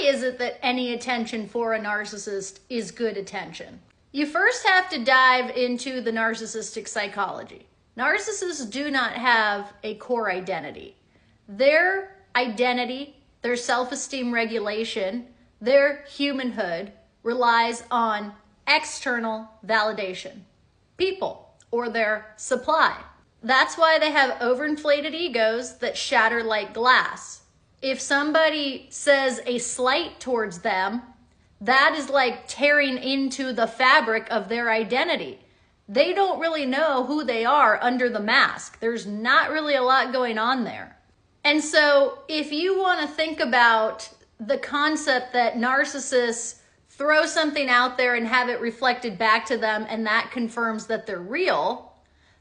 is it that any attention for a narcissist is good attention? You first have to dive into the narcissistic psychology. Narcissists do not have a core identity. Their identity, their self-esteem regulation, their humanhood relies on external validation. People, or their supply. That's why they have overinflated egos that shatter like glass. If somebody says a slight towards them, that is like tearing into the fabric of their identity. They don't really know who they are under the mask. There's not really a lot going on there. And so if you want to think about the concept that narcissists throw something out there and have it reflected back to them, and that confirms that they're real,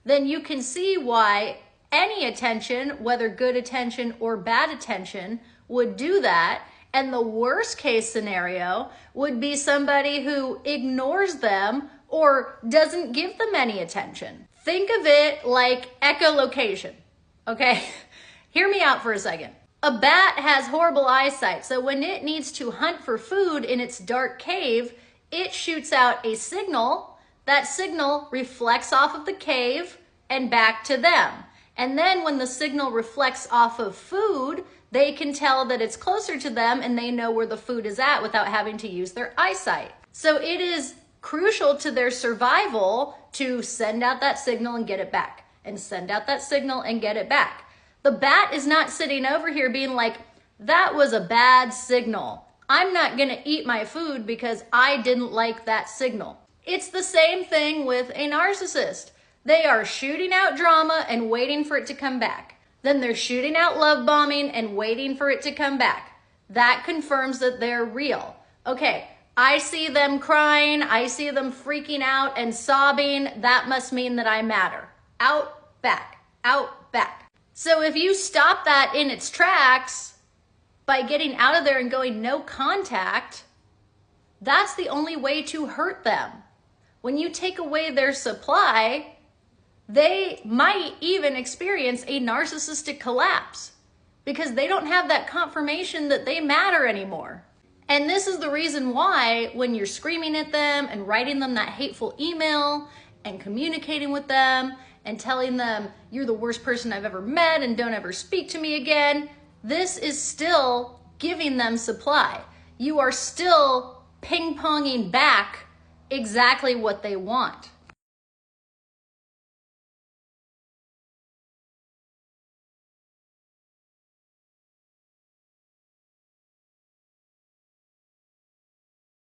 then you can see why any attention, whether good attention or bad attention, would do that. And the worst case scenario would be somebody who ignores them or doesn't give them any attention. Think of it like echolocation, okay? Hear me out for a second. A bat has horrible eyesight, so when it needs to hunt for food in its dark cave, it shoots out a signal. That signal reflects off of the cave and back to them. And then when the signal reflects off of food, they can tell that it's closer to them and they know where the food is at without having to use their eyesight. So it is crucial to their survival to send out that signal and get it back, and send out that signal and get it back. The bat is not sitting over here being like, that was a bad signal. I'm not gonna eat my food because I didn't like that signal. It's the same thing with a narcissist. They are shooting out drama and waiting for it to come back. Then they're shooting out love bombing and waiting for it to come back. That confirms that they're real. Okay, I see them crying, I see them freaking out and sobbing. That must mean that I matter. Out, back, out, back. So if you stop that in its tracks by getting out of there and going no contact, that's the only way to hurt them. When you take away their supply, they might even experience a narcissistic collapse because they don't have that confirmation that they matter anymore. And this is the reason why when you're screaming at them and writing them that hateful email and communicating with them and telling them you're the worst person I've ever met and don't ever speak to me again, this is still giving them supply. You are still ping-ponging back exactly what they want.